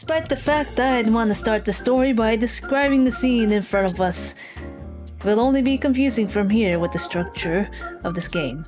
Despite the fact that I'd want to start the story by describing the scene in front of us, it will only be confusing from here with the structure of this game.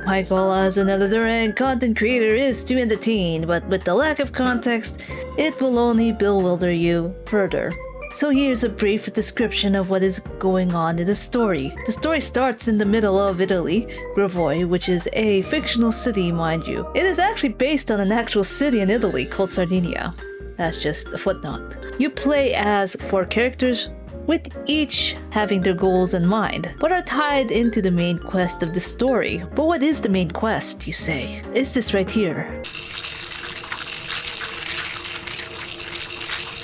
My goal as an editor and content creator is to entertain, but with the lack of context, it will only bewilder you further. So here's a brief description of what is going on in the story. The story starts in the middle of Italy, Gravoi, which is a fictional city, mind you. It is actually based on an actual city in Italy called Sardinia. That's just a footnote. You play as 4 characters, with each having their goals in mind, but are tied into the main quest of the story. But what is the main quest, you say? It's this right here.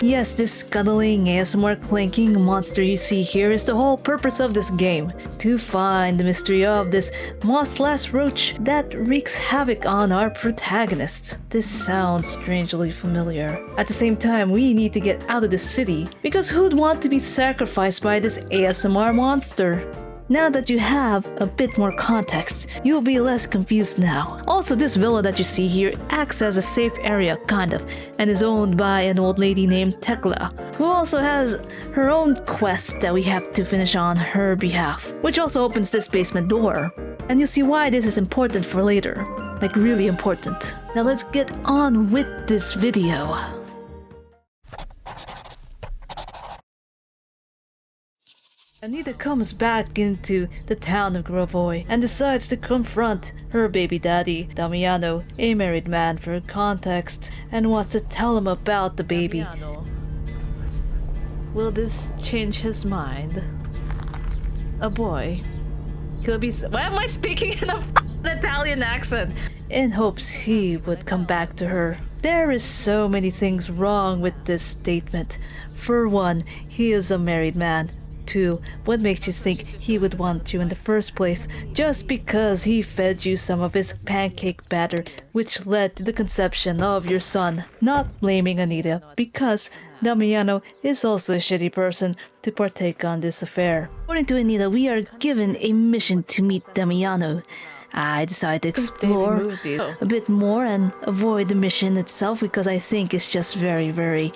Yes, this scuttling, ASMR clanking monster you see here is the whole purpose of this game. To find the mystery of this moth/roach that wreaks havoc on our protagonist. This sounds strangely familiar. At the same time, we need to get out of the city, because who'd want to be sacrificed by this ASMR monster? Now that you have a bit more context, you'll be less confused now. Also, this villa that you see here acts as a safe area, kind of, and is owned by an old lady named Tekla, who also has her own quest that we have to finish on her behalf, which also opens this basement door. And you'll see why this is important for later. Like, really important. Now let's get on with this video. Anita comes back into the town of Gravoi and decides to confront her baby daddy, Damiano, a married man for context, and wants to tell him about the baby. Damiano. Will this change his mind? A boy. He'll be. Why am I speaking in an Italian accent? In hopes he would come back to her. There is so many things wrong with this statement. For one, he is a married man. 2. What makes you think he would want you in the first place just because he fed you some of his pancake batter, which led to the conception of your son? Not blaming Anita, because Damiano is also a shitty person to partake on this affair. According to Anita, we are given a mission to meet Damiano. I decided to explore a bit more and avoid the mission itself because I think it's just very, very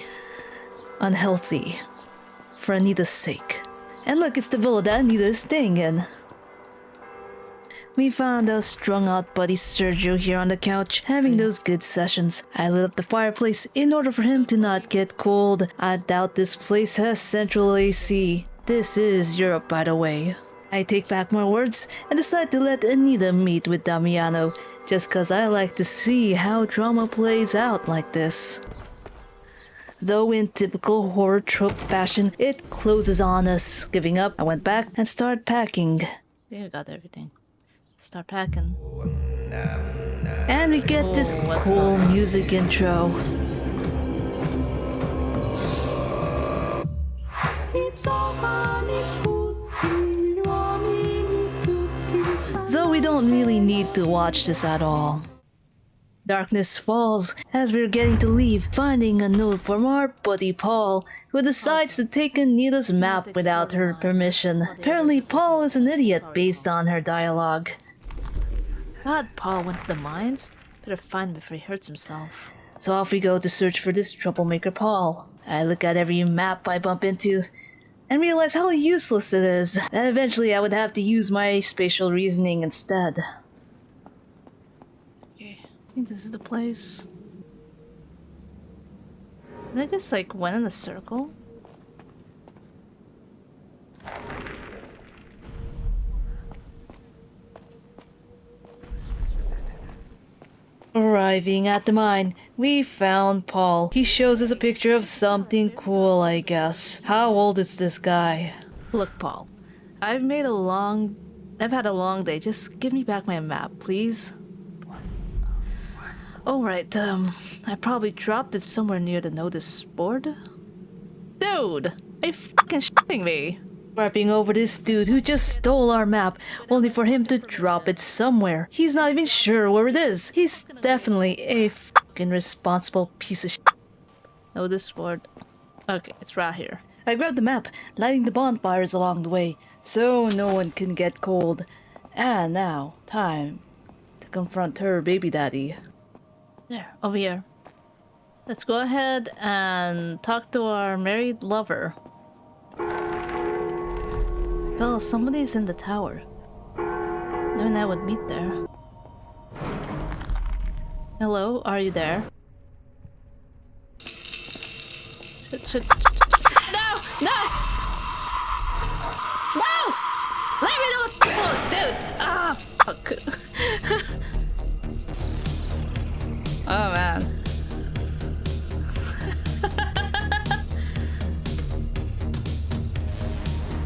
unhealthy for Anita's sake. And look, it's the villa that Anita is staying in. We found our strung out buddy Sergio here on the couch, having those good sessions. I lit up the fireplace in order for him to not get cold. I doubt this place has central AC. This is Europe, by the way. I take back my words and decide to let Anita meet with Damiano, just cause I like to see how drama plays out like this. Though in typical horror trope fashion, it closes on us. Giving up, I went back and started packing. Yeah, we got everything. Start packing. And we get this cool music intro. Though we don't really need to watch this at all. Darkness falls as we're getting to leave, finding a note from our buddy Paul, who decides to take Anita's map without her permission. Apparently Paul is an idiot based on her dialogue. God, Paul went to the mines? Better find him before he hurts himself. So off we go to search for this troublemaker Paul. I look at every map I bump into and realize how useless it is, and eventually I would have to use my spatial reasoning instead. I think this is the place. I just like went in a circle. Arriving at the mine, we found Paul. He shows us a picture of something cool, I guess. How old is this guy? Look, Paul, I've had a long day. Just give me back my map, please. Alright, I probably dropped it somewhere near the notice board. Dude! Are you fucking shitting me? Rapping over this dude who just stole our map, only for him to drop it somewhere. He's not even sure where it is. He's definitely a fucking responsible piece of shit. Notice board. Okay, it's right here. I grabbed the map, lighting the bonfires along the way, so no one can get cold. And now, time to confront her baby daddy. There, over here. Let's go ahead and talk to our married lover. Well, somebody's in the tower. You and I would meet there. Hello, are you there? No! No! No! Let me know! Oh, dude! Ah, fuck. Oh, man.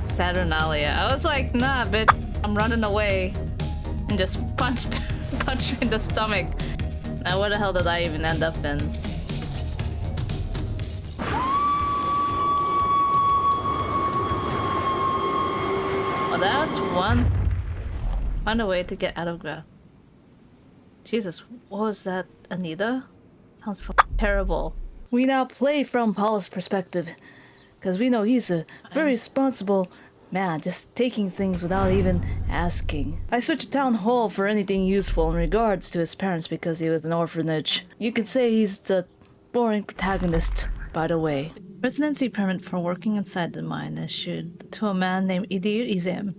Saturnalia. I was like, nah, bitch. I'm running away. And just punched me in the stomach. Now where the hell did I even end up in? Well, that's one. Find a way to get out of Grav. Jesus, what was that? Anita? Sounds terrible. We now play from Paul's perspective. Because we know he's a very responsible man, just taking things without even asking. I searched a town hall for anything useful in regards to his parents because he was an orphanage. You could say he's the boring protagonist, by the way. Residency permit for working inside the mine issued to a man named Idir Izem.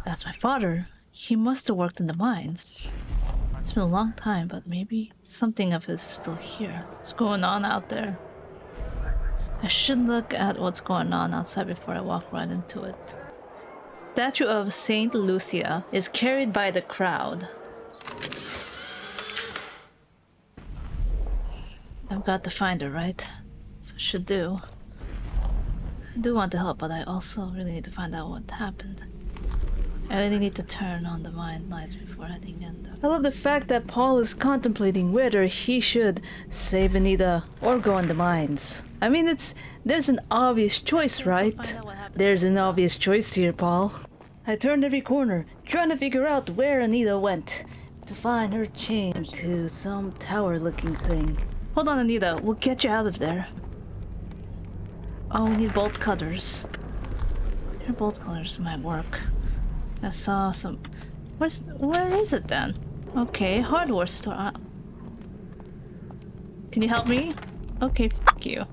That's my father. He must have worked in the mines. It's been a long time, but maybe something of his is still here. What's going on out there? I should look at what's going on outside before I walk right into it. Statue of Saint Lucia is carried by the crowd. I've got to find her, right? That's what I should do. I do want to help, but I also really need to find out what happened. I really need to turn on the mine lights before heading in. I love the fact that Paul is contemplating whether he should save Anita or go in the mines. I mean, there's an obvious choice, right? There's an obvious choice here, Paul. I turned every corner, trying to figure out where Anita went, to find her chained to some tower-looking thing. Hold on, Anita, we'll get you out of there. Oh, we need bolt cutters. Your bolt cutters might work. I saw some... Where is it then? Okay, hardware store. Can you help me? Okay, fuck you.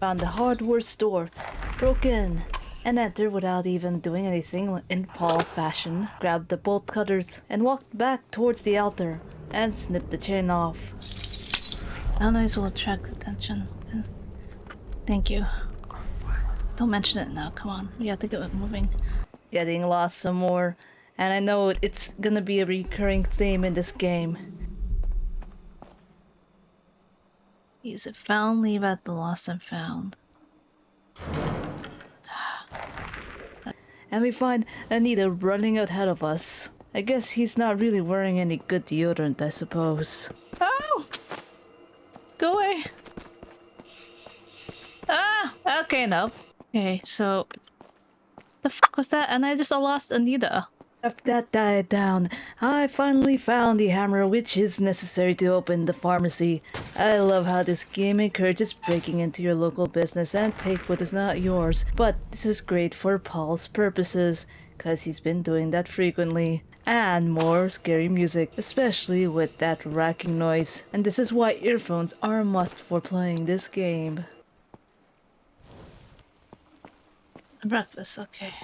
Found the hardware store, broke in, and entered without even doing anything in Paul fashion. Grabbed the bolt cutters and walked back towards the altar and snipped the chain off. That noise will attract attention. Thank you. Don't mention it now, come on. We have to get moving. Getting lost some more, and I know it's gonna be a recurring theme in this game. He's found, leave at the lost and found. And we find Anita running ahead of us. I guess he's not really wearing any good deodorant, I suppose. Oh! Go away! Ah! Okay, no. Okay, so... The fuck was that? And I just lost Anita. After that died down, I finally found the hammer which is necessary to open the pharmacy. I love how this game encourages breaking into your local business and take what is not yours. But this is great for Paul's purposes, cause he's been doing that frequently. And more scary music, especially with that racking noise. And this is why earphones are a must for playing this game. Breakfast, okay.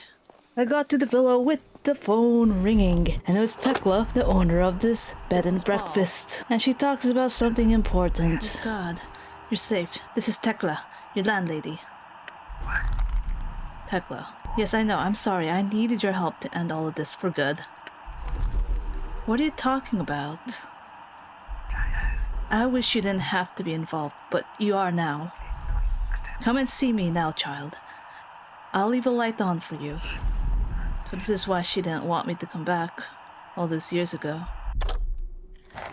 I got to the villa with the phone ringing, and it was Tekla, the owner of this bed and breakfast. And she talks about something important. Oh God, you're safe. This is Tekla, your landlady. Tekla. Yes, I know, I'm sorry. I needed your help to end all of this for good. What are you talking about? I wish you didn't have to be involved, but you are now. Come and see me now, child. I'll leave a light on for you. So this is why she didn't want me to come back all those years ago.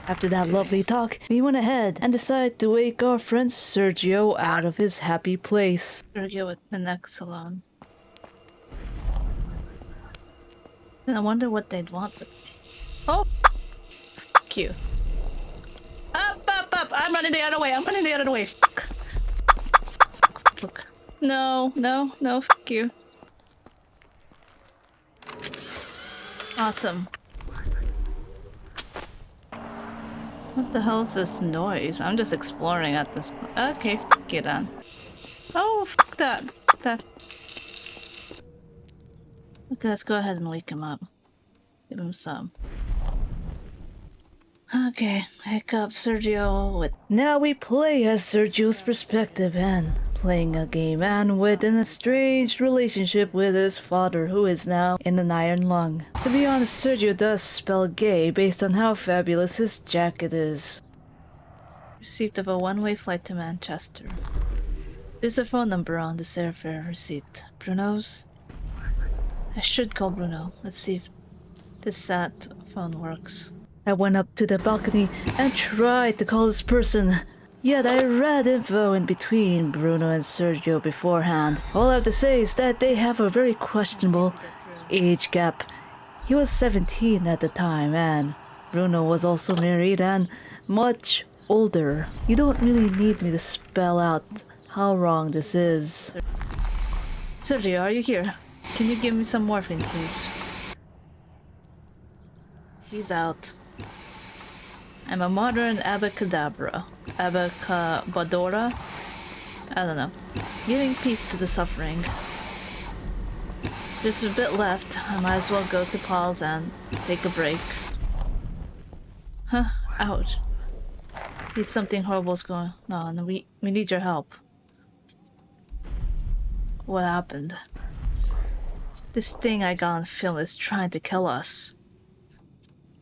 After that lovely talk, we went ahead and decided to wake our friend Sergio out of his happy place. Sergio with the neck salon. Then I wonder what they'd want with me. Oh! Fuck you. Up! I'm running the other way! Fuck. Fuck. No, fuck you. Awesome. What the hell is this noise? I'm just exploring at this point. Okay, f you then. Oh, f that. F that. Okay, let's go ahead and wake him up. Give him some. Okay, wake up Sergio with... Now we play as Sergio's perspective and playing a gay man with an estranged relationship with his father who is now in an iron lung. To be honest, Sergio does spell gay based on how fabulous his jacket is. Receipt of a one-way flight to Manchester. There's a phone number on this airfare receipt. Bruno's? I should call Bruno. Let's see if this sat phone works. I went up to the balcony and tried to call this person. Yet I read info in between Bruno and Sergio beforehand. All I have to say is that they have a very questionable age gap. He was 17 at the time and Bruno was also married and much older. You don't really need me to spell out how wrong this is. Sergio, are you here? Can you give me some morphine, please? He's out. I'm a modern abacadabra. Abacabadora? I don't know. Giving peace to the suffering. There's a bit left. I might as well go to Paul's and take a break. Huh? Ouch. Something horrible's going on. No, we need your help. What happened? This thing I got on film is trying to kill us.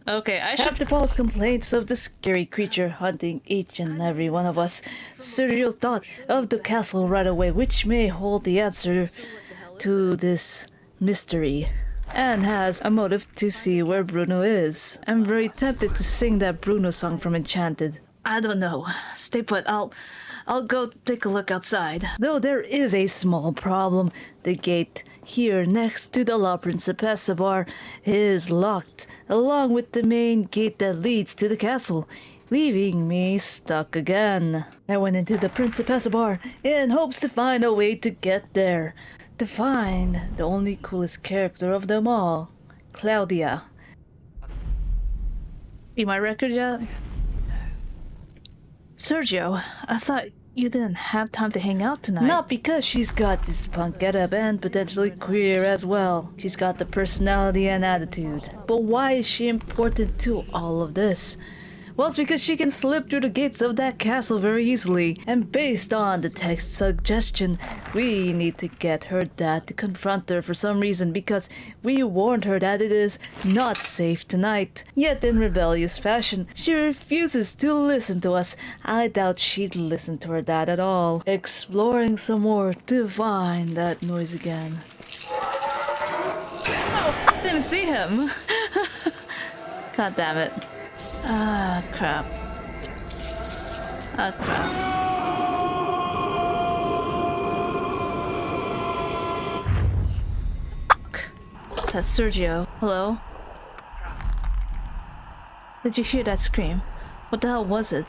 Okay, After Paul's complaints of the scary creature hunting each and every one of us, Sergio thought of the castle right away, which may hold the answer to this mystery, and has a motive to see where Bruno is. I'm very tempted to sing that Bruno song from Enchanted. I don't know. Stay put. I'll go take a look outside. Though there is a small problem. The gate here next to the La Principessa bar is locked, along with the main gate that leads to the castle, leaving me stuck again. I went into the Principessa bar in hopes to find a way to get there. To find the only coolest character of them all, Claudia. Be my record yet? Sergio, I thought you didn't have time to hang out tonight. Not because she's got this punk getup and potentially queer as well. She's got the personality and attitude. But why is she important to all of this? Well, it's because she can slip through the gates of that castle very easily. And based on the text suggestion, we need to get her dad to confront her for some reason because we warned her that it is not safe tonight. Yet in rebellious fashion, she refuses to listen to us. I doubt she'd listen to her dad at all. Exploring some more to find that noise again. Oh, I didn't see him. God damn it. Ah, crap. Ah, crap. Is that Sergio? Hello? Did you hear that scream? What the hell was it?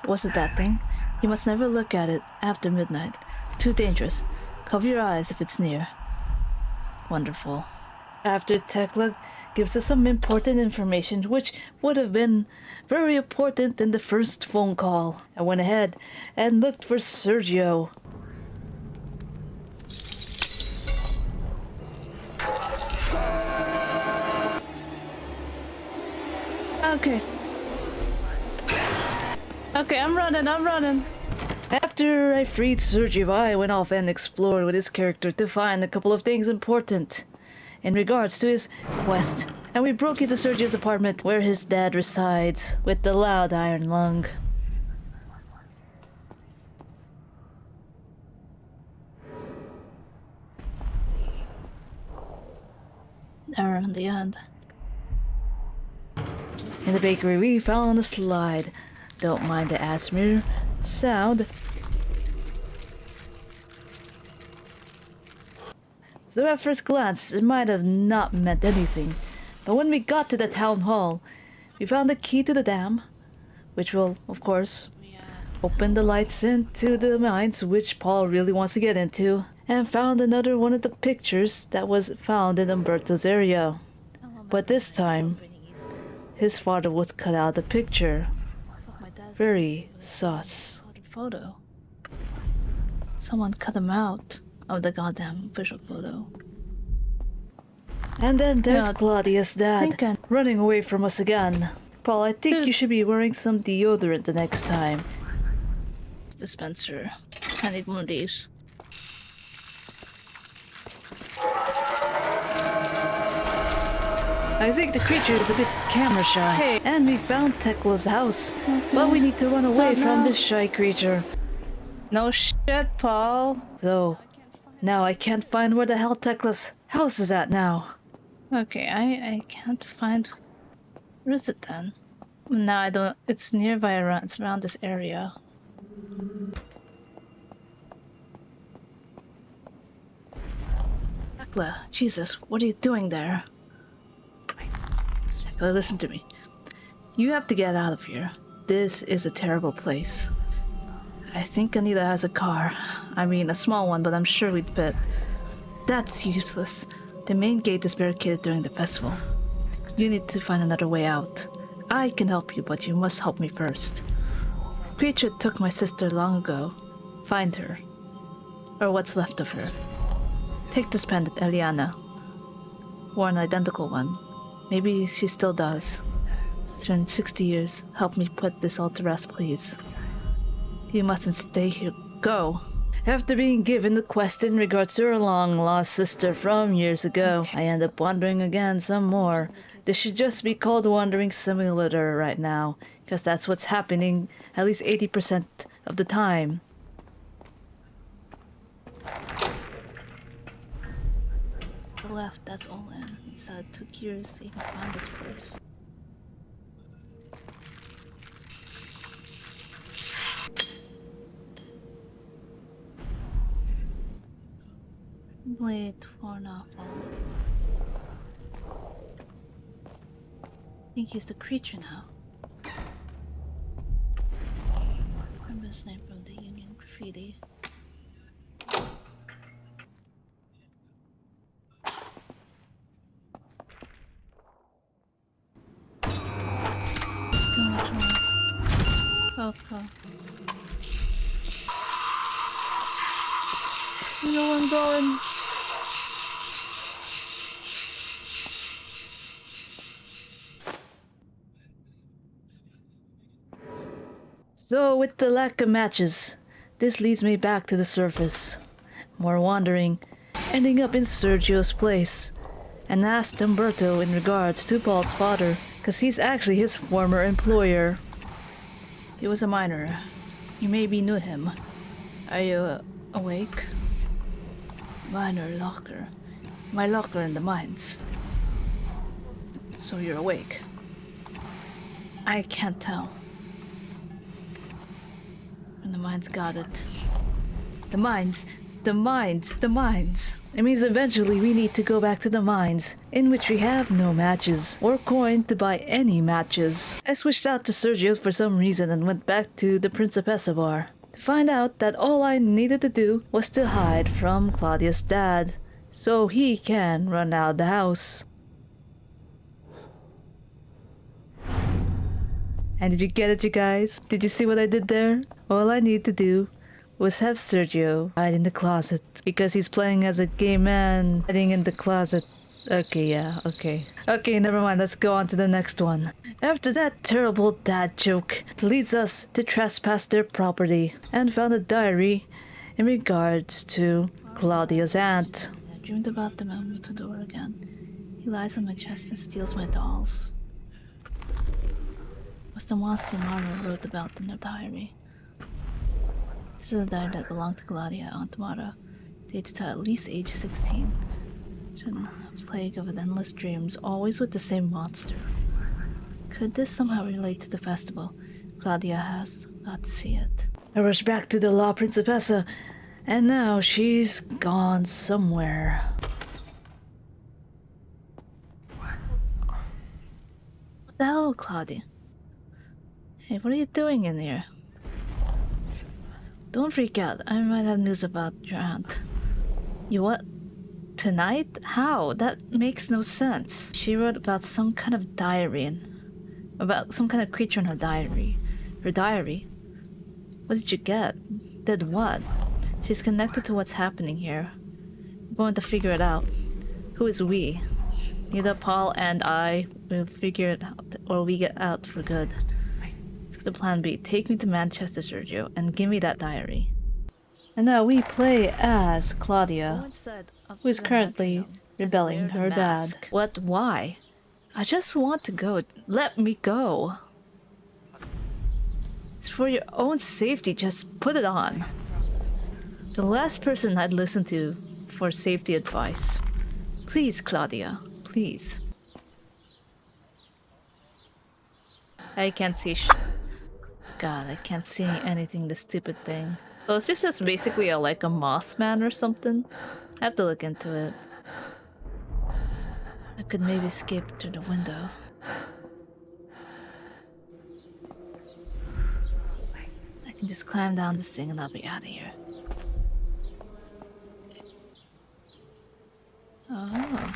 Was it that thing? You must never look at it after midnight. Too dangerous. Cover your eyes if it's near. Wonderful. After Tekla gives us some important information, which would have been very important in the first phone call, I went ahead and looked for Sergio. Okay, I'm running. After I freed Sergio, I went off and explored with his character to find a couple of things important in regards to his quest, and we broke into Sergio's apartment where his dad resides with the loud iron lung. There in the end. In the bakery we found a slide. Don't mind the asthma sound. So at first glance, it might have not meant anything, but when we got to the town hall, we found the key to the dam, which will, of course, open the lights into the mines, which Paul really wants to get into, and found another one of the pictures that was found in Umberto's area. But this time, his father was cut out of the picture. Very sus. Photo. Someone cut him out of the goddamn official photo. And then there's Claudia's dad, running away from us again. Paul, I think you should be wearing some deodorant the next time. Dispenser. I need one of these. I think the creature is a bit camera shy. Hey. And we found Tekla's house. But we need to run away from this shy creature. No shit, Paul. So, now I can't find where the hell Tekla's house is at now. Okay, I can't find... Where is it then? No, I don't... It's nearby around... It's around this area. Tekla, Jesus, what are you doing there? Tekla, listen to me. You have to get out of here. This is a terrible place. I think Anita has a car. I mean, a small one, but I'm sure we'd fit. That's useless. The main gate is barricaded during the festival. You need to find another way out. I can help you, but you must help me first. The creature took my sister long ago. Find her. Or what's left of her. Take this pendant, Eliana. Or an identical one. Maybe she still does. It's been 60 years. Help me put this all to rest, please. You mustn't stay here. Go. After being given the quest in regards to her long-lost sister from years ago, I end up wandering again some more. This should just be called Wandering Simulator right now, because that's what's happening at least 80% of the time. The left, that's all in. It took years to even find this place. Blade torn off all. I think he's the creature now. Remember his name from the Union Graffiti. Okay. You know where I'm going? So, with the lack of matches, this leads me back to the surface. More wandering, ending up in Sergio's place, and asked Umberto in regards to Paul's father, cause he's actually his former employer. He was a miner. You maybe knew him. Are you awake? Miner locker. My locker in the mines. So you're awake. I can't tell. And the mines got it. The mines! The mines! The mines! It means eventually we need to go back to the mines, in which we have no matches, or coin to buy any matches. I switched out to Sergio for some reason and went back to the Principessa bar, to find out that all I needed to do was to hide from Claudia's dad, so he can run out the house. And did you get it, you guys? Did you see what I did there? All I need to do was have Sergio hide in the closet, because he's playing as a gay man hiding in the closet. Okay, yeah, okay. Okay, never mind, let's go on to the next one. After that terrible dad joke leads us to trespass their property and found a diary in regards to Claudia's aunt. I dreamed about the man with the door again. He lies on my chest and steals my dolls. It was the monster Mara wrote about in her diary. This is a diary that belonged to Claudia, Aunt Mara. Dates to at least age 16. She's a plague of endless dreams, always with the same monster. Could this somehow relate to the festival? Claudia has got to see it. I rushed back to the La Principessa, and now she's gone somewhere. What the hell, Claudia? Hey, what are you doing in here? Don't freak out. I might have news about your aunt. You what? Tonight? How? That makes no sense. She wrote about some kind of diary and about some kind of creature in her diary. Her diary? What did you get? Did what? She's connected to what's happening here. We're going to figure it out. Who is we? Neither Paul and I will figure it out, or we get out for good. So the plan B. Take me to Manchester, Sergio, and give me that diary. And now we play as Claudia, who is currently rebelling her dad. What? Why? I just want to go. Let me go. It's for your own safety. Just put it on. The last person I'd listen to for safety advice. Please, Claudia. Please. I can't see God, I can't see anything, this stupid thing. Oh, it's just basically like a Mothman or something. I have to look into it. I could maybe escape through the window. I can just climb down this thing and I'll be out of here. Oh.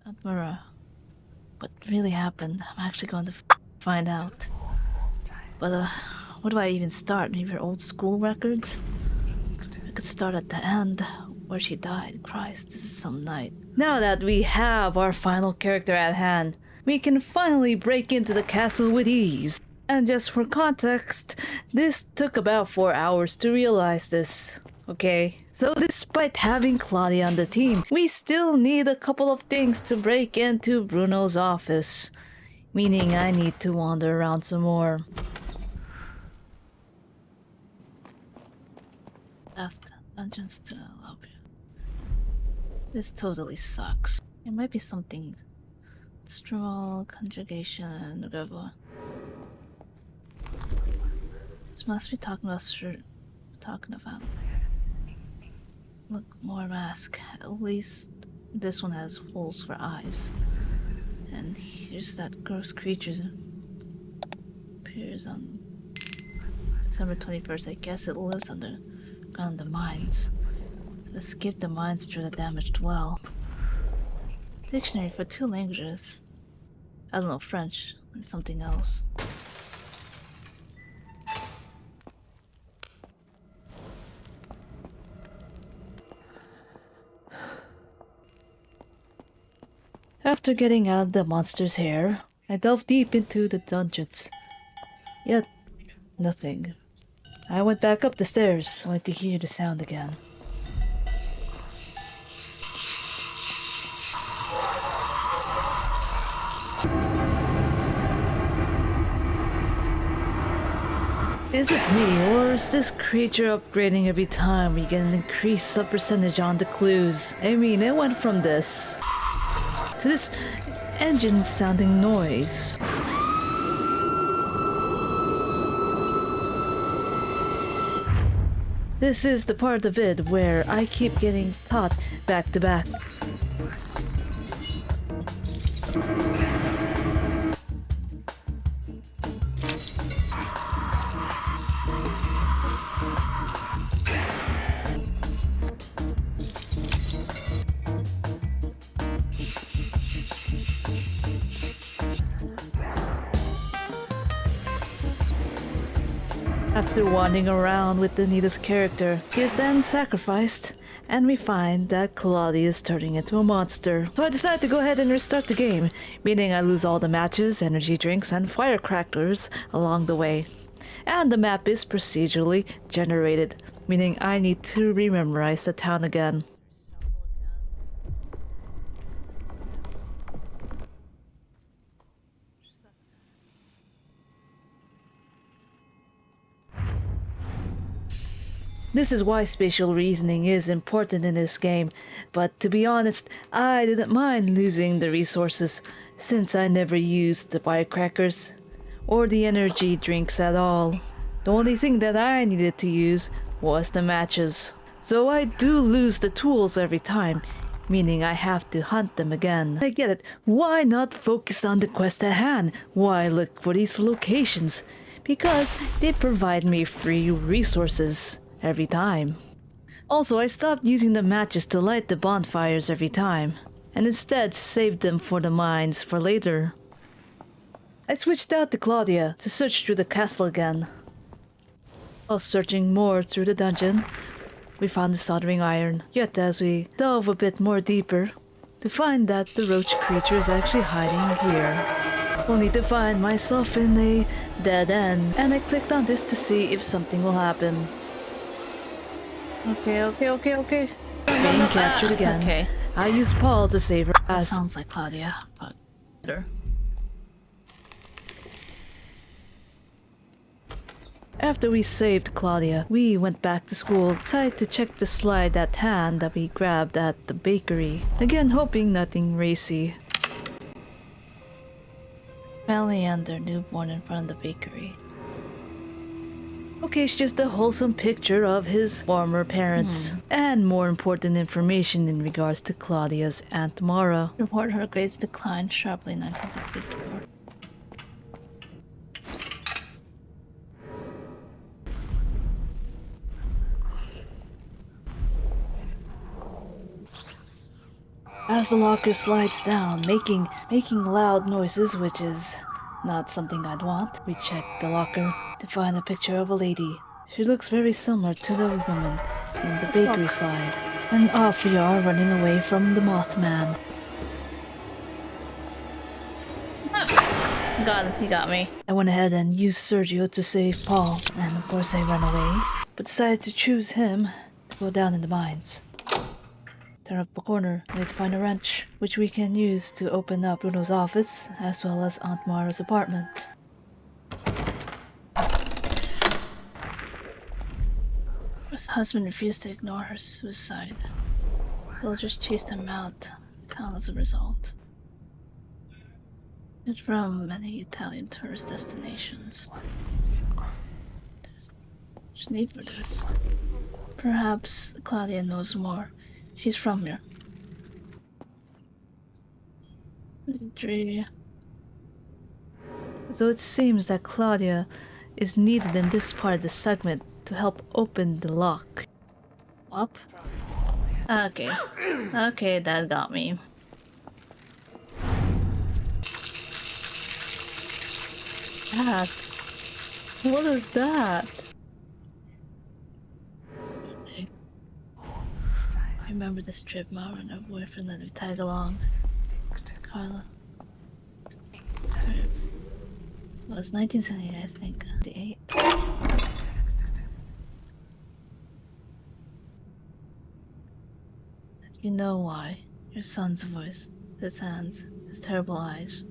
Admira. What really happened? I'm actually going to find out. But, where do I even start? Maybe her old school records? I could start at the end, where she died. Christ, this is some night. Now that we have our final character at hand, we can finally break into the castle with ease. And just for context, this took about 4 hours to realize this. Okay? So despite having Claudia on the team, we still need a couple of things to break into Bruno's office. Meaning I need to wander around some more. Left entrance to the lobby. This totally sucks. It might be something. Stromal, conjugation, Gravoi. This must be talking about. Look, more mask. At least this one has holes for eyes. And here's that gross creature. Appears on December 21st. I guess it lives underground in the mines. To escape the mines through the damaged well. Dictionary for 2 languages. I don't know, French and something else. After getting out of the monster's hair, I delved deep into the dungeons. Yet, nothing. I went back up the stairs, only to hear the sound again. Is it me, or is this creature upgrading every time we get an increased percentage on the clues? I mean, it went from this to this engine sounding noise. This is the part of it where I keep getting caught back to back. After wandering around with Anita's character, he is then sacrificed, and we find that Claudia is turning into a monster. So I decide to go ahead and restart the game, meaning I lose all the matches, energy drinks, and firecrackers along the way. And the map is procedurally generated, meaning I need to rememorize the town again. This is why spatial reasoning is important in this game, but to be honest, I didn't mind losing the resources since I never used the firecrackers or the energy drinks at all. The only thing that I needed to use was the matches. So I do lose the tools every time, meaning I have to hunt them again. I get it. Why not focus on the quest at hand? Why look for these locations? Because they provide me free resources every time. Also, I stopped using the matches to light the bonfires every time. and instead saved them for the mines for later. I switched out to Claudia to search through the castle again. While searching more through the dungeon, we found the soldering iron, yet as we dove a bit more deeper, to find that the roach creature is actually hiding here. Only to find myself in a dead end, and I clicked on this to see if something will happen. Okay. Being captured again. Okay. I used Paul to save her ass. Sounds like Claudia, but better. After we saved Claudia, we went back to school, decided to check the slide at hand that we grabbed at the bakery. Again, hoping nothing racy. Family and their newborn in front of the bakery. Okay, it's just a wholesome picture of his former parents. And more important information in regards to Claudia's Aunt Mara. Report her grades declined sharply in 1964. As the locker slides down, making loud noises, which is not something I'd want, we check the locker to find a picture of a lady. She looks very similar to the woman in the bakery slide. And off we are running away from the Mothman. He got me. I went ahead and used Sergio to save Paul, and of course I ran away, but decided to choose him to go down in the mines. Turn up a corner, we need to find a wrench, which we can use to open up Bruno's office, as well as Aunt Mara's apartment. Her husband refused to ignore her suicide. Villagers chased him out of town as a result. It's from many Italian tourist destinations. There's need for this. Perhaps Claudia knows more. She's from here. So it seems that Claudia is needed in this part of the segment to help open the lock. Up? Okay. Okay, that got me. That? What is that? I remember this trip, Mara and her boyfriend let me tag along. Carla. It was 1978, I think. 78. You know why. Your son's voice, his hands, his terrible eyes.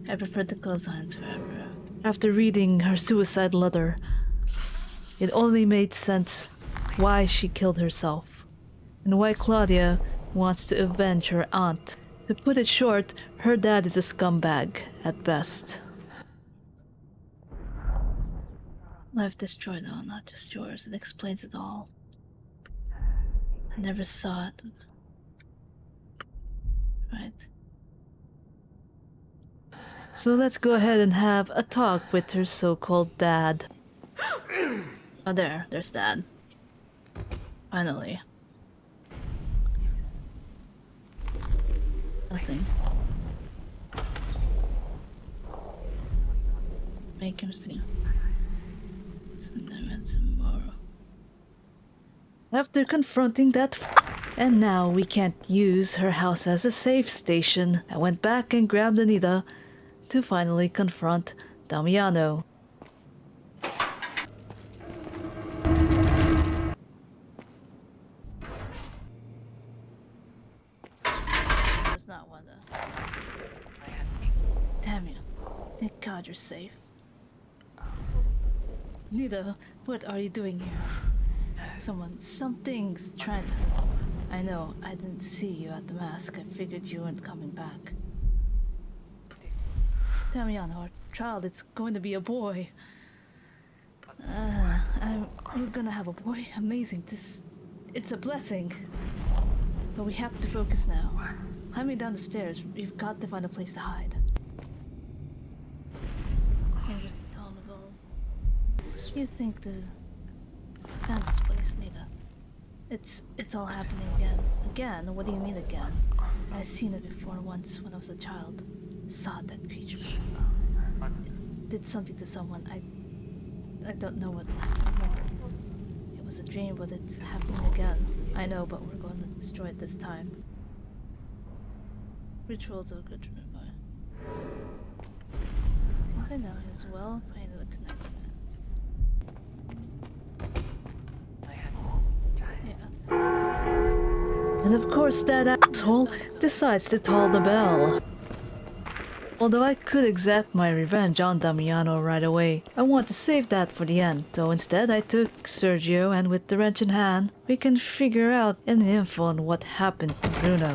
I preferred to close hands forever. After reading her suicide letter, it only made sense why she killed herself, and why Claudia wants to avenge her aunt. To put it short, her dad is a scumbag at best. Life destroyed, though, not just yours. It explains it all. I never saw it. Right. So let's go ahead and have a talk with her so-called dad. Oh, there's Dad. Finally. Nothing. Make him see. Tomorrow. After confronting that and now we can't use her house as a safe station, I went back and grabbed Anita to finally confront Damiano. That's not one though. Damn you. Thank God you're safe. Anita, what are you doing here? Something's trying to... I know, I didn't see you at the mask. I figured you weren't coming back. Damiano, our child, it's going to be a boy. We're gonna have a boy. Amazing. It's a blessing. But we have to focus now. Climbing down the stairs, we've got to find a place to hide. Interesting tone of balls. You think this... Stand this place, Nita. It's all happening again. Again? What do you mean again? I've seen it before once when I was a child. Saw that creature. It did something to someone. I don't know what. It was a dream, but it's happening again. I know, but we're going to destroy it this time. Rituals are good to remember. Seems I know as well. Playing with tonight's event. Yeah. And of course that asshole decides to toll the bell. Although I could exact my revenge on Damiano right away, I want to save that for the end. So instead I took Sergio, and with the wrench in hand, we can figure out any info on what happened to Bruno.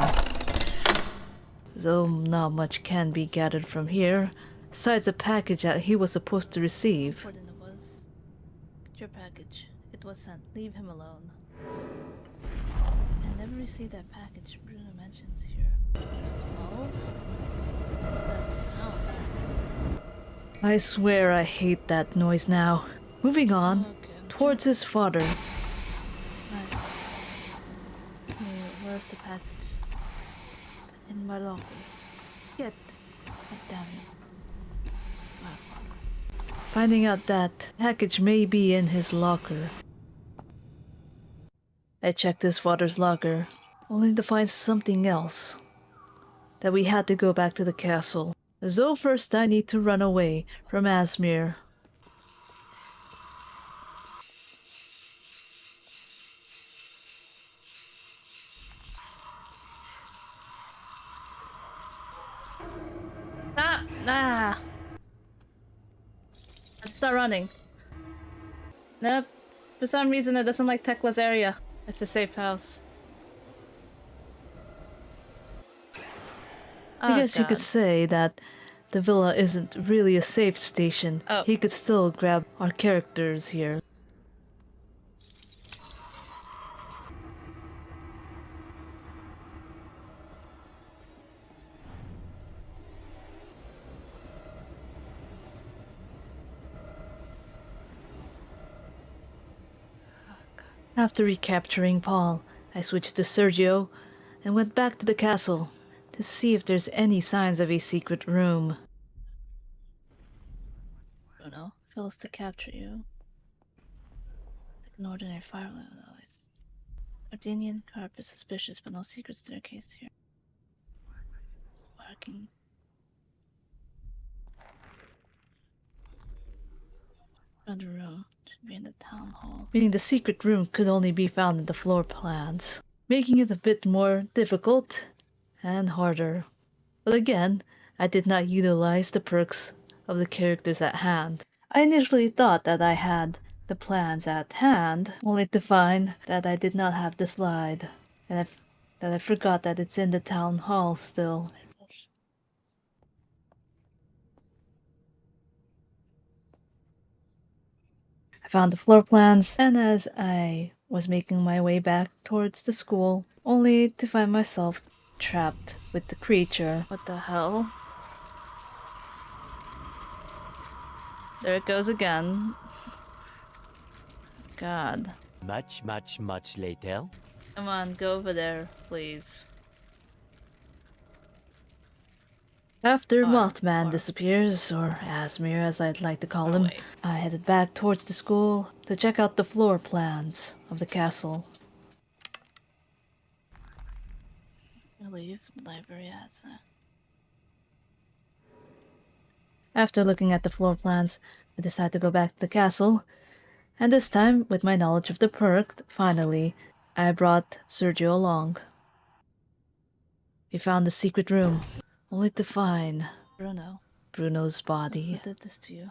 Though not much can be gathered from here, besides a package that he was supposed to receive. Important it was. Get your package. It was sent. Leave him alone. I never received that package Bruno mentions here. Oh? What's that sound? I swear I hate that noise now. Moving on, Okay. towards his father. Right. Where's the package? In my locker. Yet. God damn it. My father. Finding out that package may be in his locker. I checked his father's locker, only to find something else. That we had to go back to the castle. So first I need to run away from Asmir. Ah! Let's start running. Nope. For some reason it doesn't like Tekla's area. It's a safe house. I guess you could say that the villa isn't really a safe station. Oh. He could still grab our characters here. After recapturing Paul, I switched to Sergio and went back to the castle to see if there's any signs of a secret room. Bruno fails to capture you. Like an ordinary firelight always. Artinian carp is suspicious, but no secret staircase here. Sparking. Another room should be in the town hall. Meaning the secret room could only be found in the floor plans, making it a bit more difficult and harder. But again, I did not utilize the perks of the characters at hand. I initially thought that I had the plans at hand, only to find that I did not have the slide, and that I forgot that it's in the town hall still. I found the floor plans, and as I was making my way back towards the school, only to find myself trapped with the creature. What the hell? There it goes again. God. Much later. Come on, go over there, please. After Far, Mothman far. disappears, or Asmir as I'd like to call him, away. I headed back towards the school to check out the floor plans of the castle. I leave the library at that. After looking at the floor plans, I decided to go back to the castle, and this time, with my knowledge of the perk, finally, I brought Sergio along. We found the secret room, only to find Bruno, Bruno's body. who did this to you?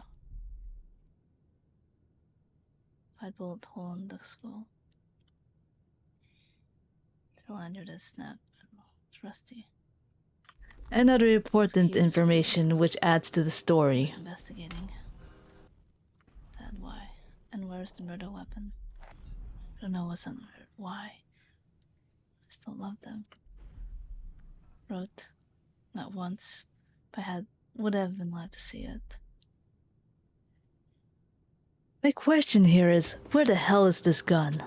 I'd bullet hole in the skull. The lanyard is snapped. It's rusty. And other important Excuse me. information which adds to the story. Just investigating. Dad, why? And where's the murder weapon? Bruno wasn't murdered. Why? I still love them. Wrote, not once, but would have been glad to see it. My question here is, where the hell is this gun?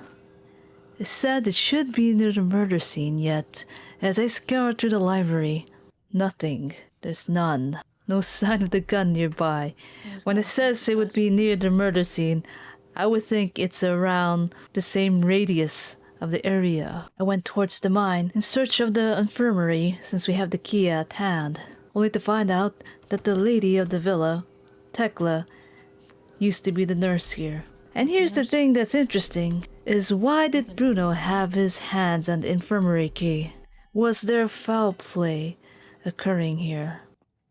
It's said it should be near the murder scene, yet As I scoured through the library, nothing. There's none. No sign of the gun nearby. When it says it would be near the murder scene, I would think it's around the same radius of the area. I went towards the mine in search of the infirmary since we have the key at hand, only to find out that the lady of the villa, Tekla, used to be the nurse here. And here's the thing that's interesting, is why did Bruno have his hands on the infirmary key? Was there foul play occurring here?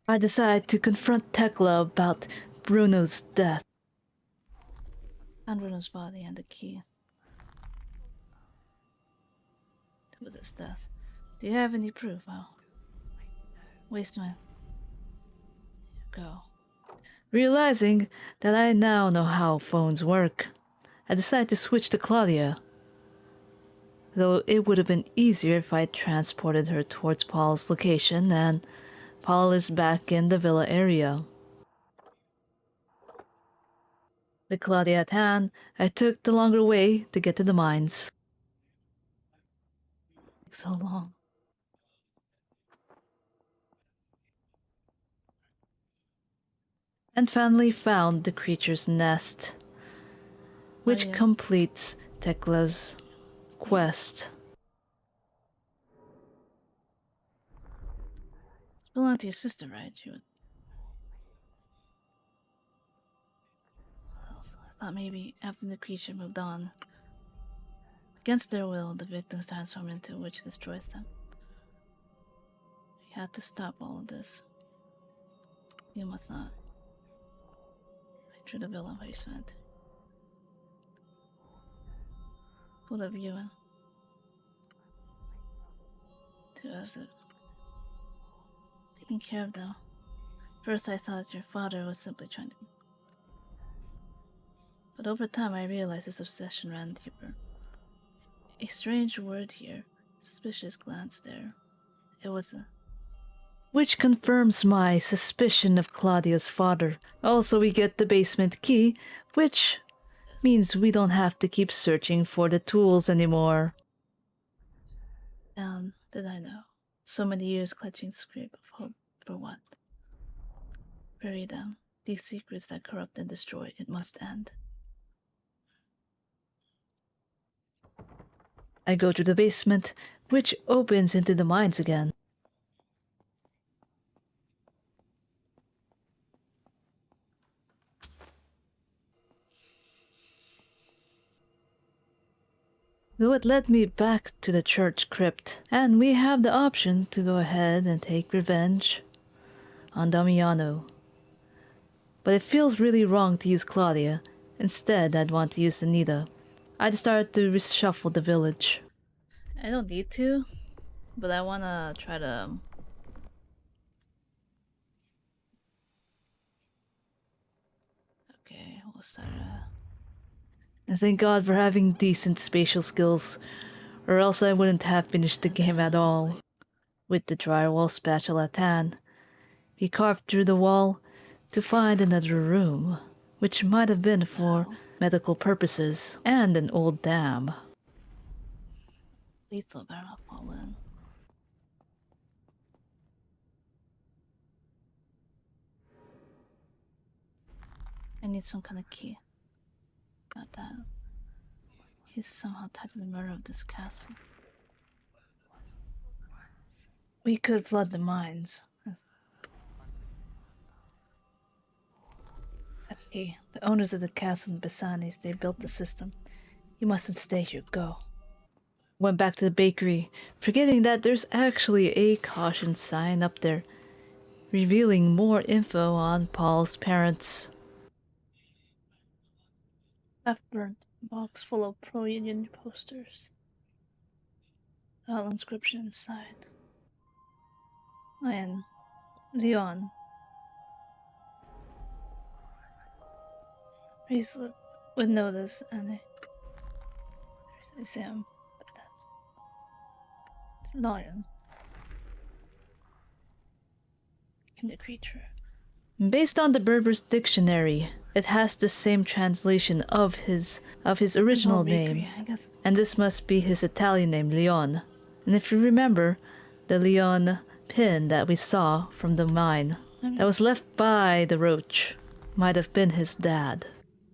I decided to confront Tekla about Bruno's death. Found Bruno's body and the key to his death. Do you have any proof? Oh. Wasteman. Go. Realizing that I now know how phones work, I decided to switch to Claudia. Though it would have been easier if I transported her towards Paul's location, and Paul is back in the villa area. With Claudia at hand, I took the longer way to get to the mines. So long. And finally found the creature's nest, which completes Tekla's quest. It belonged to your sister, right? She would. I thought maybe after the creature moved on, against their will, the victims transform into a witch destroys them. You had to stop all of this. You must not. I drew the villa basement. Full of you and to us taking care of them. First I thought your father was simply trying to... But over time I realized his obsession ran deeper. A strange word here, suspicious glance there. It was a... Which confirms my suspicion of Claudia's father. Also, we get the basement key, which means we don't have to keep searching for the tools anymore. Down, did I know? So many years clutching scrape of hope for what? Bury them. These secrets that corrupt and destroy, it must end. I go to the basement, which opens into the mines again. Though it led me back to the church crypt, and we have the option to go ahead and take revenge on Damiano. But it feels really wrong to use Claudia. Instead, I'd want to use Anita. I started to reshuffle the village. I don't need to, but I wanna try to... Okay, we'll start And thank God for having decent spatial skills, or else I wouldn't have finished the game at all. With the drywall spatula at hand, we carved through the wall to find another room, which might have been for medical purposes, and an old dam. Lethal better not fall in. I need some kind of key. Not that. He's somehow tied to the murder of this castle. We could flood the mines. Okay, the owners of the castle in Basanis, they built the system. You mustn't stay here, go. Went back to the bakery, forgetting that there's actually a caution sign up there, revealing more info on Paul's parents. Half-burnt box full of pro-union posters. All inscription inside. I am Leon. Vizla would know this, and I say him, but it's Lion. And the creature. Based on the Berber's dictionary, it has the same translation of his original name, I guess. and this must be his Italian name, Leon. And if you remember, the Leon pin that we saw from the mine that was left by the roach might have been his dad.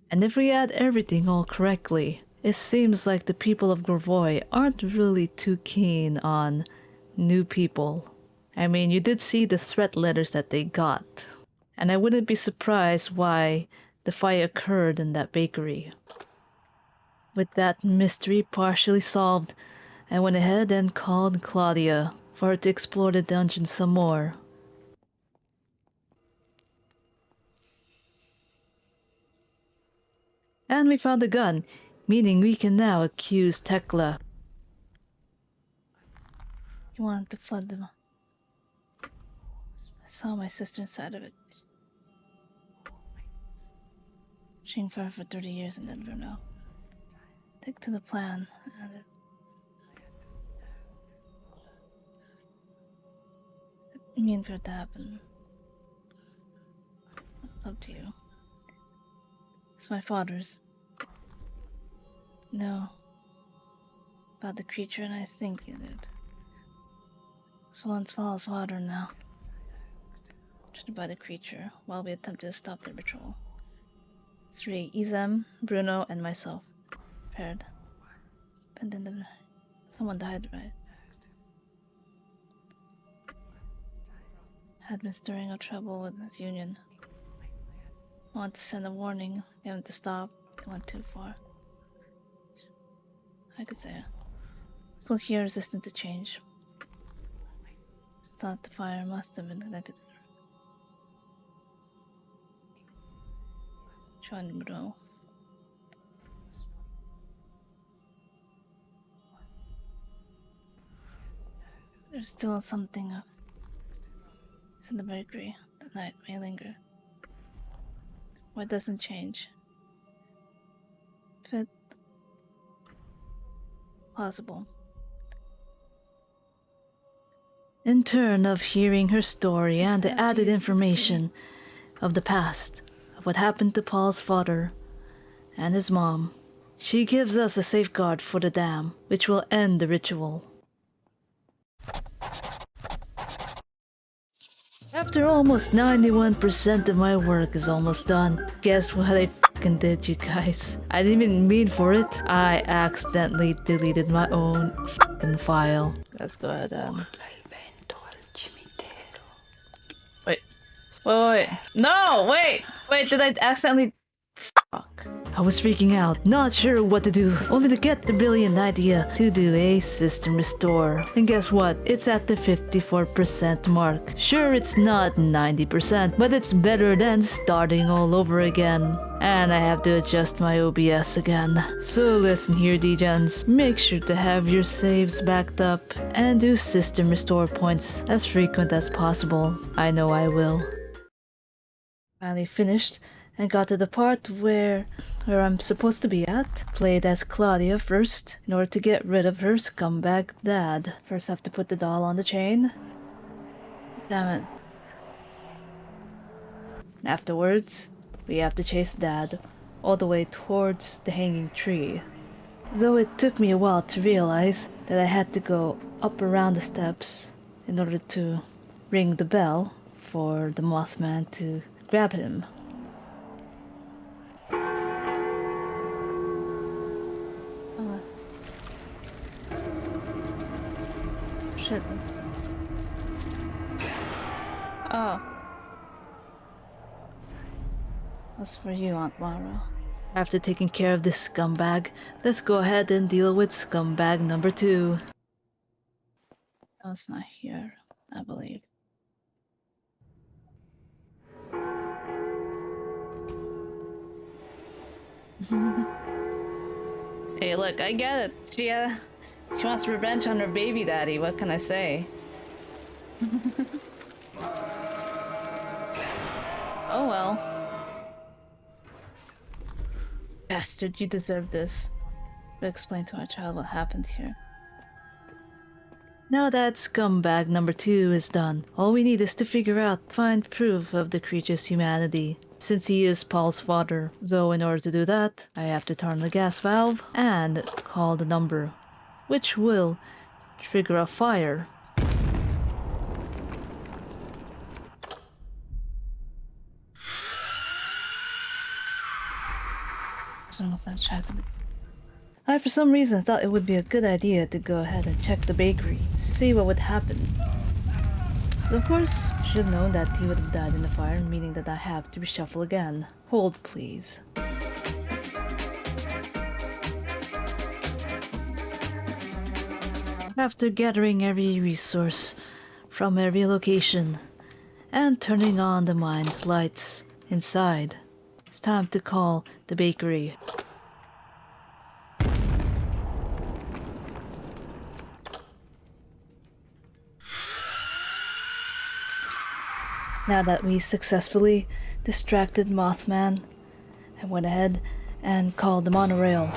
And if we add everything all correctly, it seems like the people of Gravoi aren't really too keen on new people. I mean, you did see the threat letters that they got. And I wouldn't be surprised why the fire occurred in that bakery. With that mystery partially solved, I went ahead and called Claudia for her to explore the dungeon some more. And we found a gun, meaning we can now accuse Tekla. You wanted to flood them. I saw my sister inside of it. She's for 30 years in Denver now. Stick to the plan, and it mean for it to happen. It's up to you. It's my father's. No. About the creature, and I think it did. So once Fal's father now. Treated by the creature while we attempted to stop the ritual. 3, Izem, Bruno, and myself. Paired. But then someone died, right? Had been stirring up trouble with his union. I wanted to send a warning, get him to stop. They went too far. I could say it. Look here, resistant to change. Thought the fire must have been connected to her. Trying to know. There's still something up. It's in the bakery. The night may linger. What doesn't change? Fit. Possible. In turn of hearing her story and the added information of the past, of what happened to Paul's father and his mom, she gives us a safeguard for the dam, which will end the ritual. After almost 91% of my work is almost done, guess what I fucking did, you guys? I didn't even mean for it. I accidentally deleted my own fucking file. Let's go ahead and... Wait. No, wait, did I accidentally... Fuck. I was freaking out, not sure what to do, only to get the brilliant idea to do a system restore. And guess what? It's at the 54% mark. Sure, it's not 90%, but it's better than starting all over again. And I have to adjust my OBS again. So listen here, degens. Make sure to have your saves backed up and do system restore points as frequent as possible. I know I will. Finally finished and got to the part where I'm supposed to be at. Played as Claudia first in order to get rid of her scumbag dad. First have to put the doll on the chain. Damn it. Afterwards, we have to chase dad all the way towards the hanging tree. Though it took me a while to realize that I had to go up around the steps in order to ring the bell for the Mothman to grab him. Shit. Oh. That's for you, Aunt Mara. After taking care of this scumbag, let's go ahead and deal with scumbag number 2. No, it's not here, I believe. Hey, look, I get it. She wants revenge on her baby daddy. What can I say? Oh well. Bastard, you deserve this. We'll explain to our child what happened here. Now that scumbag number 2 is done, all we need is to find proof of the creature's humanity, since he is Paul's father. Though in order to do that, I have to turn the gas valve and call the number, which will trigger a fire. I, for some reason, thought it would be a good idea to go ahead and check the bakery, see what would happen. But of course, I should have known that he would have died in the fire, meaning that I have to reshuffle again. Hold, please. After gathering every resource from every location and turning on the mine's lights inside, it's time to call the bakery. Now that we successfully distracted Mothman, I went ahead and called the monorail.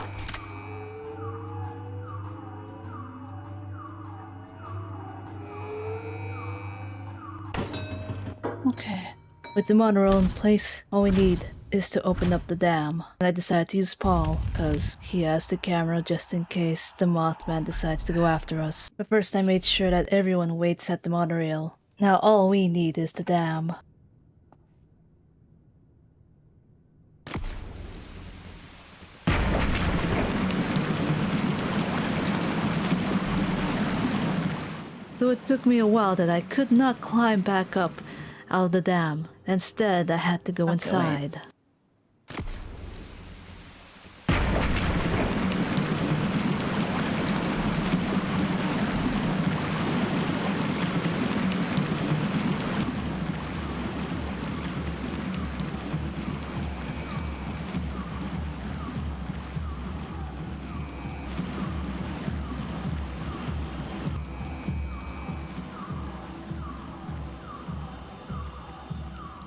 Okay. With the monorail in place, all we need is to open up the dam. And I decided to use Paul, because he has the camera just in case the Mothman decides to go after us. But first I made sure that everyone waits at the monorail. Now all we need is the dam. So it took me a while that I could not climb back up out of the dam. Instead, I had to go inside.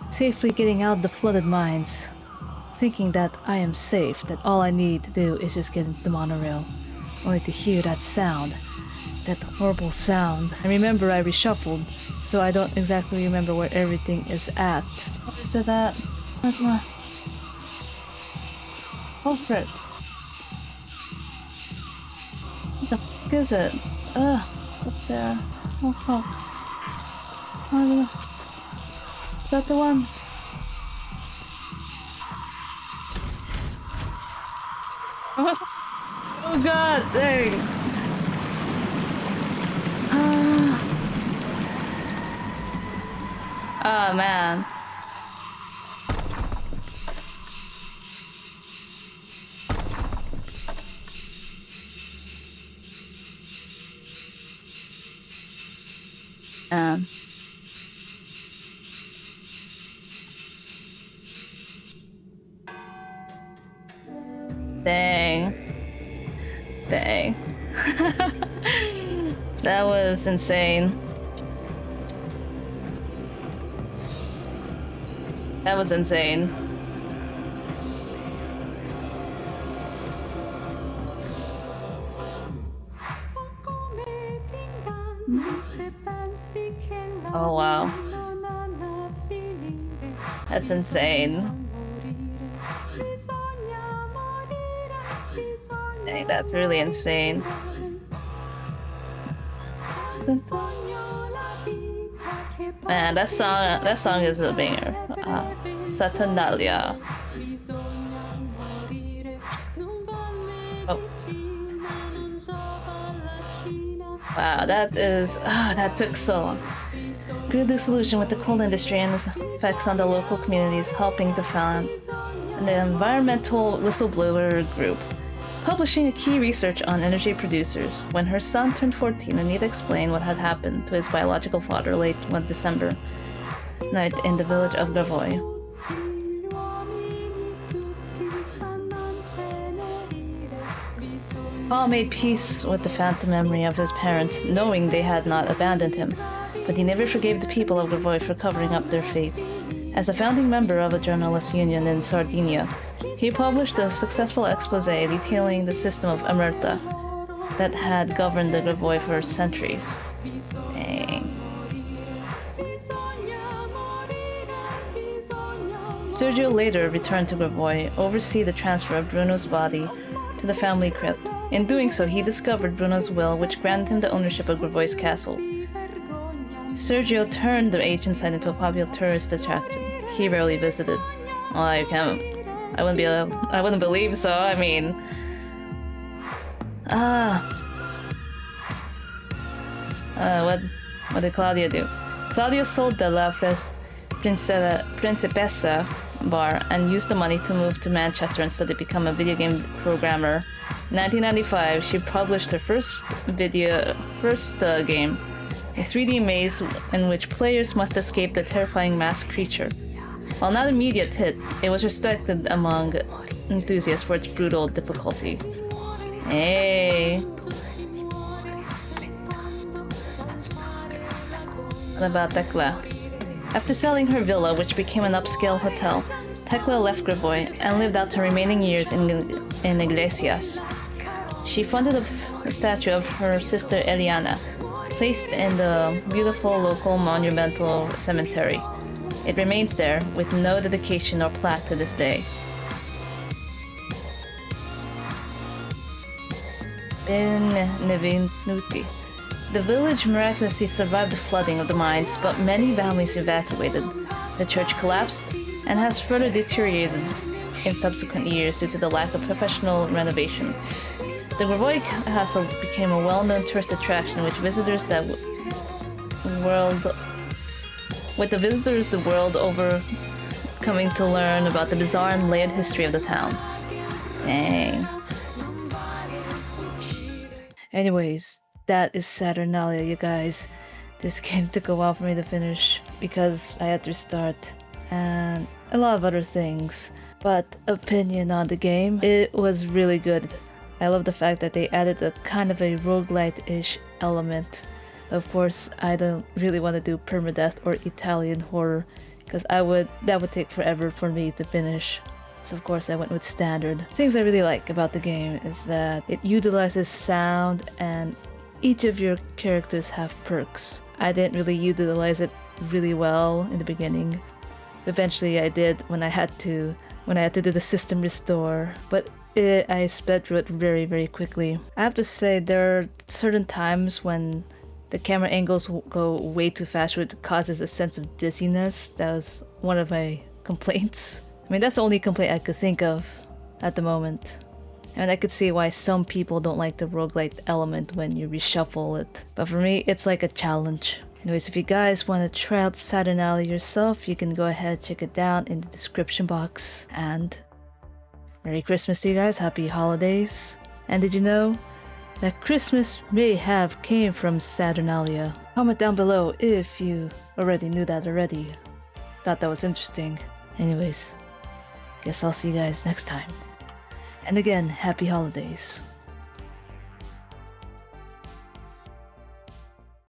Safely getting out of the flooded mines, thinking that I am safe, that all I need to do is just get into the monorail, only to hear that sound, that horrible sound. I remember I reshuffled, so I don't exactly remember where everything is at. Where is it at? Where's my... Oh, frick. What the fuck is it? Ugh, it's up there. Oh, fuck. Is that the one? Oh god, dang! Oh, man. Dang. Dang. That was insane. That was insane. Oh wow. That's insane. Dang, that's really insane. Man, that song is a banger. Saturnalia. Oh. Wow, that took so long. Grew solution with the coal industry and its effects on the local communities, helping to found an environmental whistleblower group, publishing a key research on energy producers. When her son turned 14, Anita explained what had happened to his biological father late one December night in the village of Gravoi. Paul made peace with the phantom memory of his parents, knowing they had not abandoned him, but he never forgave the people of Gravoi for covering up their faith. As a founding member of a journalists' union in Sardinia, he published a successful expose detailing the system of omerta that had governed the Gravoi for centuries. Dang. Sergio later returned to Gravoi, oversee the transfer of Bruno's body to the family crypt. In doing so, he discovered Bruno's will, which granted him the ownership of Gravoi's castle. Sergio turned the ancient site into a popular tourist attraction he rarely visited. Oh, you can't I wouldn't believe so. I mean, what did Claudia do? Claudia sold the La Principessa bar and used the money to move to Manchester and study to become a video game programmer. In 1995, she published her first game, a 3D maze in which players must escape the terrifying masked creature. While not an immediate hit, it was respected among enthusiasts for its brutal difficulty. Hey! What about Tekla? After selling her villa, which became an upscale hotel, Tekla left Gravoi and lived out her remaining years in Iglesias. She funded a statue of her sister Eliana, placed in the beautiful local monumental cemetery. It remains there, with no dedication or plaque to this day. Benvenuti. The village miraculously survived the flooding of the mines, but many families evacuated. The church collapsed and has further deteriorated in subsequent years due to the lack of professional renovation. The Gravoi Castle became a well-known tourist attraction, with the visitors the world over coming to learn about the bizarre and layered history of the town. Dang. Anyways, that is Saturnalia, you guys. This game took a while for me to finish because I had to restart and a lot of other things. But opinion on the game, it was really good. I love the fact that they added a kind of a roguelite-ish element. Of course, I don't really want to do permadeath or Italian horror because that would take forever for me to finish. So of course I went with standard. Things I really like about the game is that it utilizes sound and each of your characters have perks. I didn't really utilize it really well in the beginning. Eventually I did when I had to do the system restore, but I sped through it very, very quickly. I have to say there are certain times when the camera angles go way too fast, which causes a sense of dizziness. That was one of my complaints. I mean, that's the only complaint I could think of at the moment. And I could see why some people don't like the roguelite element when you reshuffle it. But for me, it's like a challenge. Anyways, if you guys want to try out Saturnalia yourself, you can go ahead, check it down in the description box. And Merry Christmas to you guys, Happy Holidays. And did you know that Christmas may have came from Saturnalia? Comment down below if you already knew that already. Thought that was interesting. Anyways, guess I'll see you guys next time. And again, Happy Holidays.